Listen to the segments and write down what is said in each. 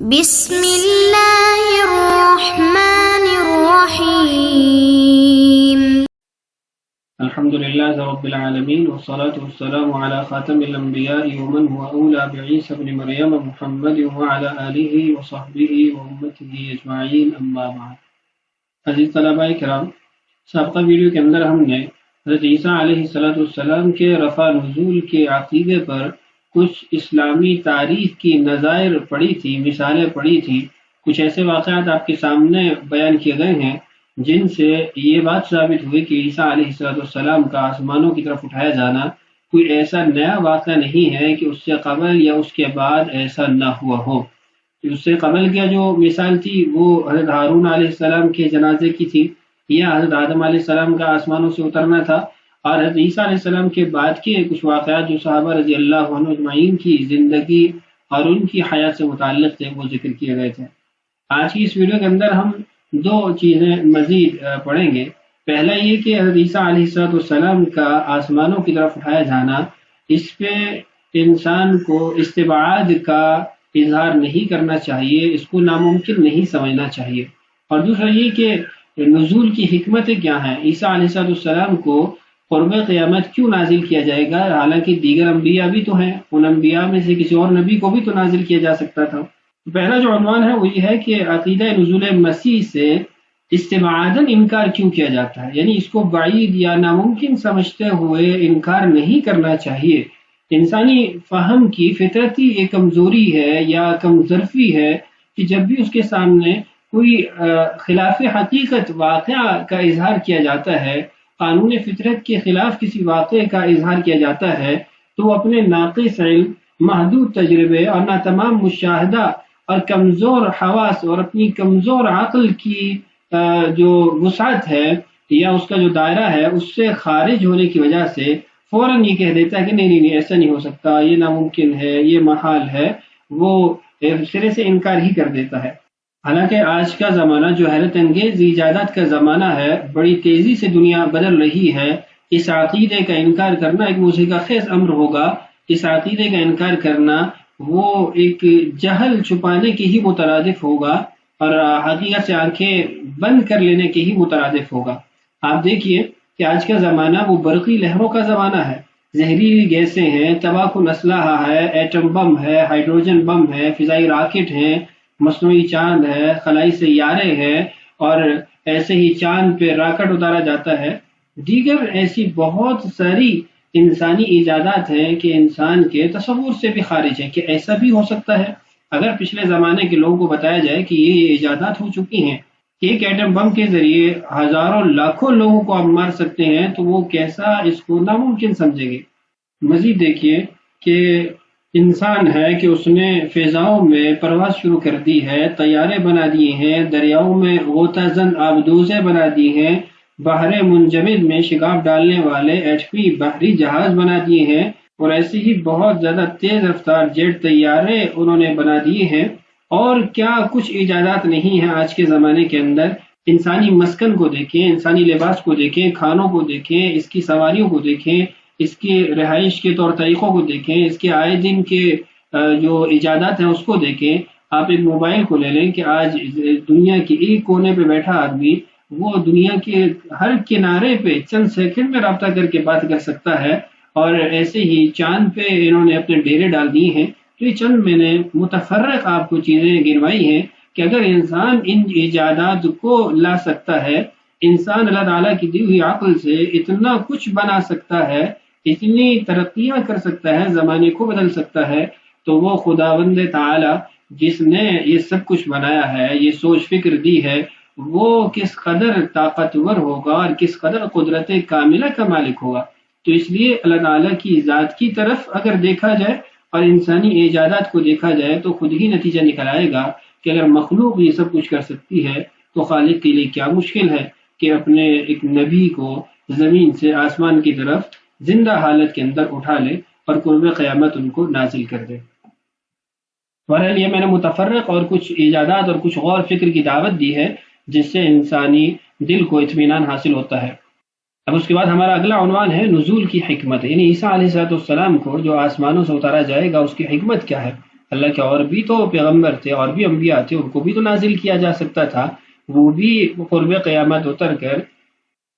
بسم اللہ الرحمن الرحیم الحمد للہ رب العالمین والصلاة والسلام علی خاتم الانبیاء ومن هو اولی بعیسی ابن مریم محمد وعلی آلہ وصحبہ وامتہ اجمعین اما بعد۔ عزیز طلباء کرام، سابقہ ویڈیو کے اندر ہم نے حضرت عیسیٰ علیہ السلام کے رفع نزول کے عقیدے پر کچھ اسلامی تاریخ کی نظائر پڑھی تھی، مثالیں پڑھی تھی۔ کچھ ایسے واقعات آپ کے سامنے بیان کیے گئے ہیں جن سے یہ بات ثابت ہوئی کہ عیسیٰ علیہ السلام کا آسمانوں کی طرف اٹھایا جانا کوئی ایسا نیا واقعہ نہیں ہے کہ اس سے قبل یا اس کے بعد ایسا نہ ہوا ہو۔ اس سے قبل کی جو مثال تھی وہ حضرت ہارون علیہ السلام کے جنازے کی تھی، یا حضرت آدم علیہ السلام کا آسمانوں سے اترنا تھا، اور حضرت عیسیٰ علیہ السلام کے بعد کے کچھ واقعات جو صحابہ رضی اللہ عنہ اجمعین کی زندگی اور ان کی حیات سے متعلق تھے وہ ذکر کیے گئے تھے۔ آج کی اس ویڈیو کے اندر ہم دو چیزیں مزید پڑھیں گے۔ پہلا یہ کہ حضرت عیسیٰ علیہ السلام کا آسمانوں کی طرف اٹھایا جانا، اس پہ انسان کو استبعاد کا اظہار نہیں کرنا چاہیے، اس کو ناممکن نہیں سمجھنا چاہیے۔ اور دوسرا یہ کہ نزول کی حکمتیں کیا ہیں، عیسیٰ علیہ السلام کو قرب قیامت کیوں نازل کیا جائے گا، حالانکہ دیگر انبیاء بھی تو ہیں، ان انبیاء میں سے کسی اور نبی کو بھی تو نازل کیا جا سکتا تھا۔ پہلا جو عنوان ہے وہ یہ ہے کہ عقیدہ نزول مسیح سے استبعاداً انکار کیوں کیا جاتا ہے، یعنی اس کو بعید یا ناممکن سمجھتے ہوئے انکار نہیں کرنا چاہیے۔ انسانی فہم کی فطرتی ایک کمزوری ہے یا کم ظرفی ہے کہ جب بھی اس کے سامنے کوئی خلاف حقیقت واقعہ کا اظہار کیا جاتا ہے، قانون فطرت کے خلاف کسی واقعے کا اظہار کیا جاتا ہے، تو وہ اپنے ناقص علم، محدود تجربے اور ناتمام مشاہدہ اور کمزور حواس اور اپنی کمزور عقل کی جو وسعت ہے یا اس کا جو دائرہ ہے اس سے خارج ہونے کی وجہ سے فوراً یہ کہہ دیتا ہے کہ نہیں ایسا نہیں ہو سکتا، یہ ناممکن ہے، یہ محال ہے، وہ سرے سے انکار ہی کر دیتا ہے۔ حالانکہ آج کا زمانہ جو حیرت انگیز ایجادات کا زمانہ ہے، بڑی تیزی سے دنیا بدل رہی ہے، اس عقیدے کا انکار کرنا ایک موجزہ خیز امر ہوگا۔ اس عقیدے کا انکار کرنا وہ ایک جہل چھپانے کے ہی مترادف ہوگا اور حقیقت سے آنکھیں بند کر لینے کے ہی مترادف ہوگا۔ آپ دیکھیے کہ آج کا زمانہ وہ برقی لہروں کا زمانہ ہے، زہریلی گیسیں ہیں، تباکن اسلحہ ہے، ایٹم بم ہے، ہائیڈروجن بم ہے، فضائی راکٹ ہیں، مصنوعی چاند ہے، خلائی سیارے ہیں، اور ایسے ہی چاند پہ راکٹ اتارا جاتا ہے۔ دیگر ایسی بہت ساری انسانی ایجادات ہیں کہ انسان کے تصور سے بھی خارج ہے کہ ایسا بھی ہو سکتا ہے۔ اگر پچھلے زمانے کے لوگوں کو بتایا جائے کہ یہ ایجادات ہو چکی ہیں، ایک ایٹم بم کے ذریعے ہزاروں لاکھوں لوگوں کو آپ مار سکتے ہیں، تو وہ کیسا اس کو ناممکن سمجھیں گے۔ مزید دیکھیے کہ انسان ہے کہ اس نے فضاؤں میں پرواز شروع کر دی ہے، طیارے بنا دیے ہیں، دریاؤں میں غوطہ زن آبدوزیں بنا دی ہیں، بحر منجمد میں شگاف ڈالنے والے ایٹمی بحری جہاز بنا دیے ہیں، اور ایسے ہی بہت زیادہ تیز رفتار جیٹ طیارے انہوں نے بنا دیے ہیں۔ اور کیا کچھ ایجادات نہیں ہیں آج کے زمانے کے اندر۔ انسانی مسکن کو دیکھیں، انسانی لباس کو دیکھیں، کھانوں کو دیکھیں، اس کی سواریوں کو دیکھیں، اس کے رہائش کے طور طریقوں کو دیکھیں، اس کے آئے دن کے جو ایجادات ہیں اس کو دیکھیں۔ آپ ایک موبائل کو لے لیں کہ آج دنیا کے ایک کونے پہ بیٹھا آدمی وہ دنیا کے ہر کنارے پہ چند سیکنڈ میں رابطہ کر کے بات کر سکتا ہے، اور ایسے ہی چاند پہ انہوں نے اپنے ڈیرے ڈال دیے ہیں۔ تو یہ چند میں نے متفرق آپ کو چیزیں گنوائی ہیں کہ اگر انسان ان ایجادات کو لا سکتا ہے، انسان اللہ تعالیٰ کی دی ہوئی عقل سے اتنا کچھ بنا سکتا ہے، اتنی ترقیاں کر سکتا ہے، زمانے کو بدل سکتا ہے، تو وہ خداوند تعالیٰ جس نے یہ سب کچھ بنایا ہے، یہ سوچ فکر دی ہے، وہ کس قدر طاقتور ہوگا اور کس قدر قدرت کاملہ کا مالک ہوگا۔ تو اس لیے اللہ تعالیٰ کی ذات کی طرف اگر دیکھا جائے اور انسانی ایجادات کو دیکھا جائے تو خود ہی نتیجہ نکل آئے گا کہ اگر مخلوق یہ سب کچھ کر سکتی ہے تو خالق کے لیے کیا مشکل ہے کہ اپنے ایک نبی کو زمین سے آسمان کی طرف زندہ حالت کے اندر اٹھا لے اور قرب قیامت ان کو نازل کر دے۔ بہرحال یہ میں نے متفرق اور کچھ ایجادات اور کچھ غور فکر کی دعوت دی ہے جس سے انسانی دل کو اطمینان حاصل ہوتا ہے۔ اب اس کے بعد ہمارا اگلا عنوان ہے نزول کی حکمت، یعنی عیسیٰ علیہ السلام کو جو آسمانوں سے اتارا جائے گا اس کی حکمت کیا ہے۔ اللہ کے اور بھی تو پیغمبر تھے اور بھی انبیاء تھے، ان کو بھی تو نازل کیا جا سکتا تھا، وہ بھی قرب قیامت اتر کر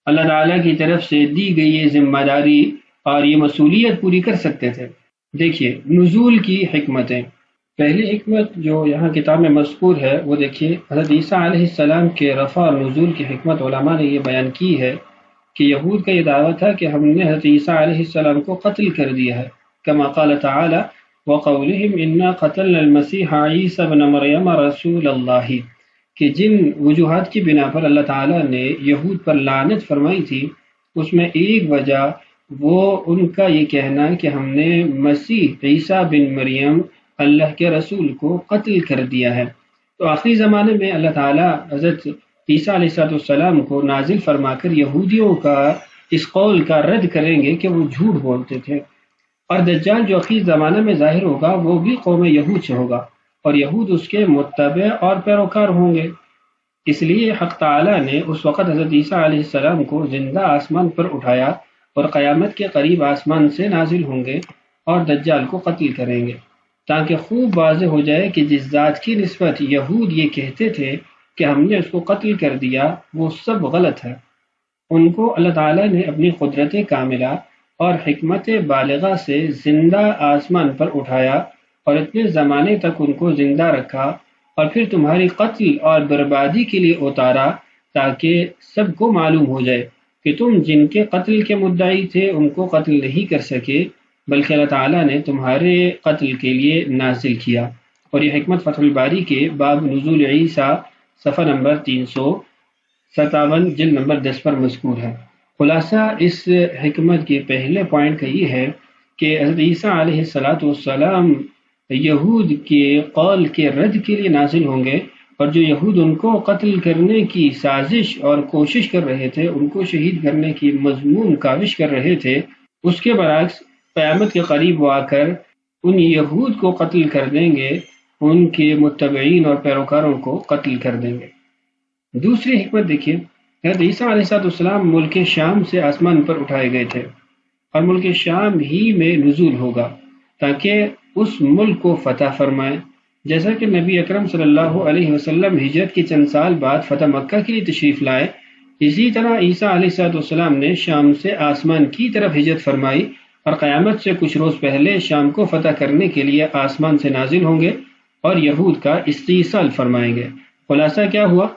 اللہ تعالیٰ کی طرف سے دی گئی یہ ذمہ داری اور یہ مسئولیت پوری کر سکتے تھے۔ دیکھیے نزول کی حکمتیں، پہلی حکمت جو یہاں کتاب میں مذکور ہے وہ دیکھیے، حضرت عیسیٰ علیہ السلام کے رفع اور نزول کی حکمت علماء نے یہ بیان کی ہے کہ یہود کا یہ دعویٰ تھا کہ ہم نے حضرت عیسیٰ علیہ السلام کو قتل کر دیا ہے، کما قال تعالی وقولہم انا قتلنا المسیح عیسیٰ ابن مریم رسول اللہ، کہ جن وجوہات کی بنا پر اللہ تعالیٰ نے یہود پر لعنت فرمائی تھی اس میں ایک وجہ وہ ان کا یہ کہنا کہ ہم نے مسیح عیسیٰ بن مریم اللہ کے رسول کو قتل کر دیا ہے۔ تو آخری زمانے میں اللہ تعالیٰ حضرت عیسیٰ علیہ السلام کو نازل فرما کر یہودیوں کا اس قول کا رد کریں گے کہ وہ جھوٹ بولتے تھے، اور دجال جو آخری زمانے میں ظاہر ہوگا وہ بھی قوم یہود سے ہوگا اور یہود اس کے متبع اور پیروکار ہوں گے۔ اس لیے حق تعالیٰ نے اس وقت حضرت عیسیٰ علیہ السلام کو زندہ آسمان پر اٹھایا اور قیامت کے قریب آسمان سے نازل ہوں گے اور دجال کو قتل کریں گے، تاکہ خوب واضح ہو جائے کہ جس ذات کی نسبت یہود یہ کہتے تھے کہ ہم نے اس کو قتل کر دیا وہ سب غلط ہے۔ ان کو اللہ تعالیٰ نے اپنی قدرت کاملہ اور حکمت بالغہ سے زندہ آسمان پر اٹھایا اور اتنے زمانے تک ان کو زندہ رکھا اور پھر تمہاری قتل اور بربادی کے لیے اتارا، تاکہ سب کو معلوم ہو جائے کہ تم جن کے قتل کے مدعی تھے ان کو قتل نہیں کر سکے، بلکہ اللہ تعالیٰ نے تمہارے قتل کے لیے نازل کیا۔ اور یہ حکمت فتح الباری کے باب نزول عیسیٰ صفحہ نمبر 357 جلد نمبر 10 پر مذکور ہے۔ خلاصہ اس حکمت کے پہلے پوائنٹ کا یہ ہے کہ حضرت عیسیٰ علیہ السلام یہود کے قول کے رد کے لیے نازل ہوں گے، اور جو یہود ان کو قتل کرنے کی سازش اور کوشش کر رہے تھے، ان کو شہید کرنے کی مذموم کاوش کر رہے تھے، اس کے برعکس قیامت کے قریب وہ آ کر ان یہود کو قتل کر دیں گے، ان کے متبعین اور پیروکاروں کو قتل کر دیں گے۔ دوسری حکمت دیکھیے، حضرت عیسیٰ علیہ السلام ملک شام سے آسمان پر اٹھائے گئے تھے اور ملک شام ہی میں نزول ہوگا تاکہ اس ملک کو فتح فرمائے، جیسا کہ نبی اکرم صلی اللہ علیہ وسلم ہجرت کے چند سال بعد فتح مکہ کے لیے تشریف لائے، اسی طرح عیسیٰ علیہ السلام نے شام سے آسمان کی طرف ہجرت فرمائی اور قیامت سے کچھ روز پہلے شام کو فتح کرنے کے لیے آسمان سے نازل ہوں گے اور یہود کا استیصال فرمائیں گے۔ خلاصہ کیا ہوا؟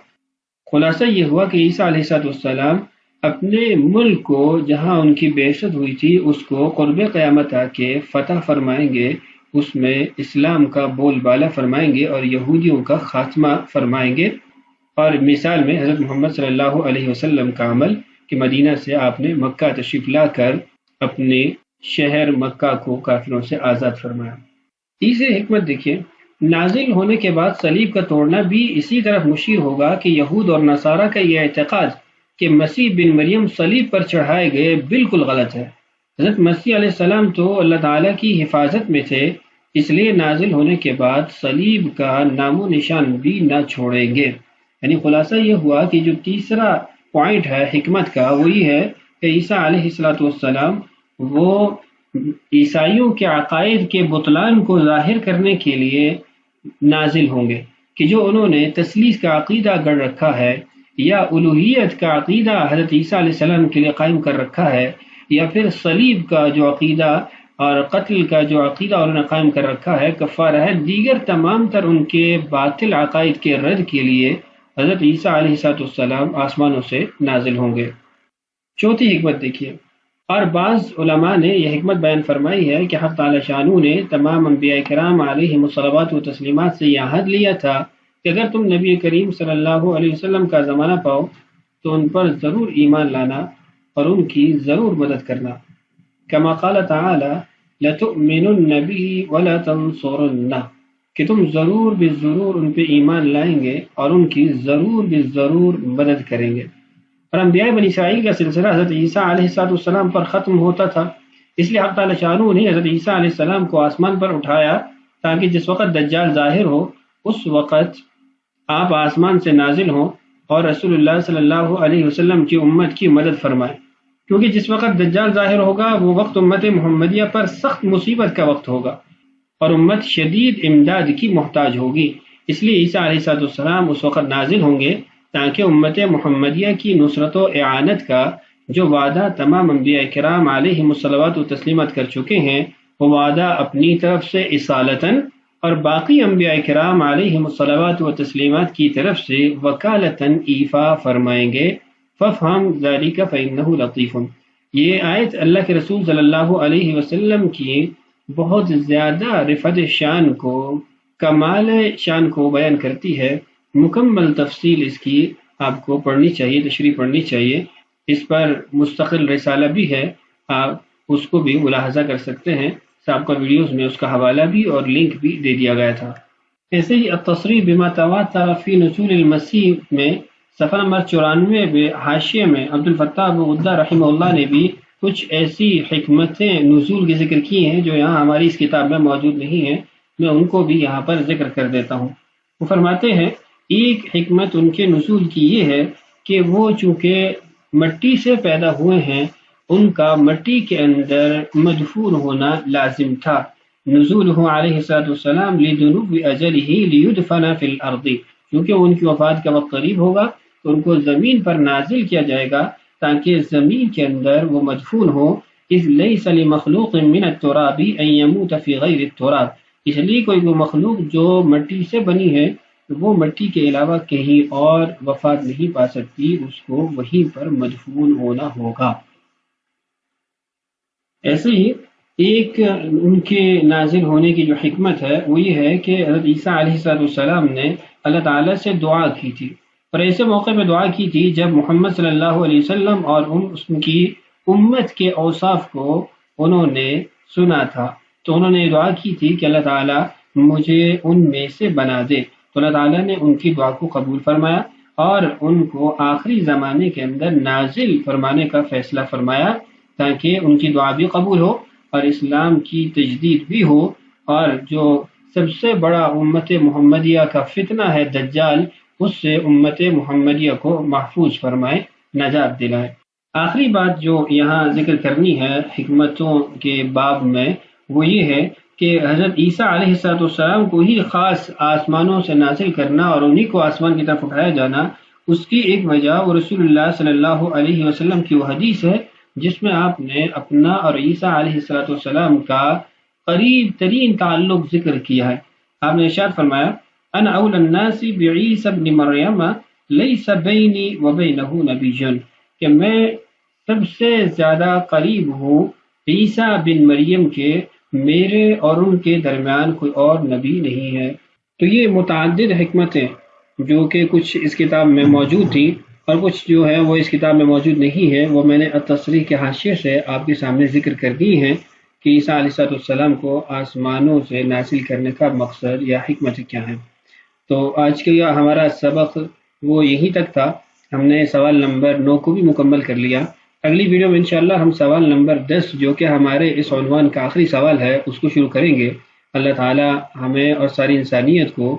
خلاصہ یہ ہوا کہ عیسیٰ علیہ السلام اپنے ملک کو جہاں ان کی بعثت ہوئی تھی اس کو قرب قیامت آ کے فتح فرمائیں گے، اس میں اسلام کا بول بالا فرمائیں گے اور یہودیوں کا خاتمہ فرمائیں گے۔ اور مثال میں حضرت محمد صلی اللہ علیہ وسلم کا عمل کہ مدینہ سے آپ نے مکہ تشریف لا کر اپنے شہر مکہ کو کافروں سے آزاد فرمایا۔ تیسری حکمت دیکھیے، نازل ہونے کے بعد صلیب کا توڑنا بھی اسی طرف مشیر ہوگا کہ یہود اور نصارہ کا یہ اعتقاد کہ مسیح بن مریم صلیب پر چڑھائے گئے بالکل غلط ہے۔ حضرت مسیح علیہ السلام تو اللہ تعالیٰ کی حفاظت میں تھے، اس لیے نازل ہونے کے بعد صلیب کا نام و نشان بھی نہ چھوڑیں گے۔ یعنی خلاصہ یہ ہوا کہ جو تیسرا پوائنٹ ہے حکمت کا وہ یہ ہے کہ عیسیٰ علیہ السلام وہ عیسائیوں کے عقائد کے بطلان کو ظاہر کرنے کے لیے نازل ہوں گے، کہ جو انہوں نے تثلیث کا عقیدہ گڑ رکھا ہے یا الوہیت کا عقیدہ حضرت عیسیٰ علیہ السلام کے لیے قائم کر رکھا ہے، یا پھر صلیب کا جو عقیدہ اور قتل کا جو عقیدہ انہوں نے قائم کر رکھا ہے، کفارہ ہے، دیگر تمام تر ان کے باطل عقائد کے رد کے لیے حضرت عیسیٰ علیہ السلام آسمانوں سے نازل ہوں گے۔ چوتھی حکمت دیکھیے، اور بعض علماء نے یہ حکمت بیان فرمائی ہے کہ حق تعالی شانہ نے تمام انبیاء کرام علیہم الصلوات و تسلیمات سے یہ عہد لیا تھا کہ اگر تم نبی کریم صلی اللہ علیہ وسلم کا زمانہ پاؤ تو ان پر ضرور ایمان لانا اور ان کی ضرور مدد کرنا، کما قال تعالی لتؤمنن به ولتنصرنہ، کہ تم ضرور بالضرور ان پہ ایمان لائیں گے اور ان کی ضرور بالضرور مدد کریں گے۔ اور انبیاء بنی اسرائیل کا سلسلہ حضرت عیسیٰ علیہ السلام پر ختم ہوتا تھا، اس لیے حق تعالی شانہ نے حضرت عیسیٰ علیہ السلام کو آسمان پر اٹھایا تاکہ جس وقت دجال ظاہر ہو اس وقت آپ آسمان سے نازل ہوں اور رسول اللہ صلی اللہ علیہ وسلم کی امت کی مدد فرمائیں، کیونکہ جس وقت دجال ظاہر ہوگا وہ وقت امت محمدیہ پر سخت مصیبت کا وقت ہوگا، اور امت شدید امداد کی محتاج ہوگی۔ اس لیے عیسیٰ علیہ السلام اس وقت نازل ہوں گے تاکہ امت محمدیہ کی نصرت و اعانت کا جو وعدہ تمام انبیاء کرام علیہم الصلوات و تسلیمات کر چکے ہیں، وہ وعدہ اپنی طرف سے اصالتاً اور باقی انبیاء کرام علیہم الصلوات و تسلیمات کی طرف سے وکالتاً ایفا فرمائیں گے۔ فَافْهَمْ ذَلِكَ فَإِنَّهُ لَطِيفٌ، یہ آیت اللہ کے رسول صلی اللہ علیہ وسلم کی بہت زیادہ رفعت شان کو، کمال شان کو بیان کرتی ہے۔ مکمل تفصیل اس کی آپ کو پڑھنی چاہیے، تشریح پڑھنی چاہیے۔ اس پر مستقل رسالہ بھی ہے، آپ اس کو بھی ملاحظہ کر سکتے ہیں۔ سابقہ ویڈیوز میں اس کا حوالہ بھی اور لنک بھی دے دیا گیا تھا۔ ایسے ہی التصریح بما تواتر فی نزول المسیح میں صفحہ نمبر 94 میں حاشیے میں عبد الفتاح ابو غدہ رحمہ اللہ نے بھی کچھ ایسی حکمتیں نزول کے ذکر کی ہیں جو یہاں ہماری اس کتاب میں موجود نہیں ہیں، میں ان کو بھی یہاں پر ذکر کر دیتا ہوں۔ وہ فرماتے ہیں ایک حکمت ان کے نزول کی یہ ہے کہ وہ چونکہ مٹی سے پیدا ہوئے ہیں، ان کا مٹی کے اندر مدفون ہونا لازم تھا۔ نزولہ علیہ السلام لدنو اجلہ لیدفن فی الارض، کیونکہ ان کی وفات کا وقت قریب ہوگا تو ان کو زمین پر نازل کیا جائے گا تاکہ زمین کے اندر وہ مدفون ہو۔ اذ لیس لمخلوق من التراب ان یموت فی غیر التراب، اس لیے کوئی وہ مخلوق جو مٹی سے بنی ہے وہ مٹی کے علاوہ کہیں اور وفات نہیں پا سکتی، اس کو وہیں پر مدفون ہونا ہوگا۔ ایسے ہی ایک ان کے نازل ہونے کی جو حکمت ہے وہ یہ ہے کہ حضرت عیسیٰ علیہ السلام نے اللہ تعالیٰ سے دعا کی تھی، اور ایسے موقع پہ دعا کی تھی جب محمد صلی اللہ علیہ وسلم اور اس کی امت کے اوصاف کو انہوں نے سنا تھا، تو انہوں نے دعا کی تھی کہ اللہ تعالیٰ مجھے ان میں سے بنا دے۔ تو اللہ تعالیٰ نے ان کی دعا کو قبول فرمایا اور ان کو آخری زمانے کے اندر نازل فرمانے کا فیصلہ فرمایا تاکہ ان کی دعا بھی قبول ہو اور اسلام کی تجدید بھی ہو، اور جو سب سے بڑا امت محمدیہ کا فتنہ ہے دجال، اس سے امت محمدیہ کو محفوظ فرمائے، نجات دلائے۔ آخری بات جو یہاں ذکر کرنی ہے حکمتوں کے باب میں وہ یہ ہے کہ حضرت عیسیٰ علیہ السلام کو ہی خاص آسمانوں سے نازل کرنا اور انہی کو آسمان کی طرف اٹھایا جانا، اس کی ایک وجہ وہ رسول اللہ صلی اللہ علیہ وسلم کی وہ حدیث ہے جس میں آپ نے اپنا اور عیسیٰ علیہ السلام کا قریب ترین تعلق ذکر کیا ہے۔ آپ نے ارشاد فرمایا انا اول الناس بعیسی ابن مریم لیس بینی وبینہ نبی، کہ میں سب سے زیادہ قریب ہوں عیسیٰ بن مریم کے، میرے اور ان کے درمیان کوئی اور نبی نہیں ہے۔ تو یہ متعدد حکمتیں جو کہ کچھ اس کتاب میں موجود تھی اور کچھ جو ہے وہ اس کتاب میں موجود نہیں ہے، وہ میں نے التصریح کے حاشیے سے آپ کے سامنے ذکر کر دی ہیں کہ عیسیٰ علیہ السلام کو آسمانوں سے نازل کرنے کا مقصد یا حکمت کیا ہے۔ تو آج کا ہمارا سبق وہ یہیں تک تھا، ہم نے سوال نمبر 9 کو بھی مکمل کر لیا۔ اگلی ویڈیو میں انشاءاللہ ہم سوال نمبر 10 جو کہ ہمارے اس عنوان کا آخری سوال ہے اس کو شروع کریں گے۔ اللہ تعالی ہمیں اور ساری انسانیت کو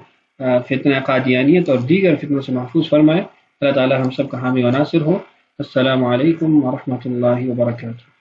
فتنہ قادیانیت اور دیگر فتنوں سے محفوظ فرمائے۔ اللہ تعالی ہم سب کا حامی و ناصر ہو۔ السلام علیکم ورحمۃ اللہ وبرکاتہ۔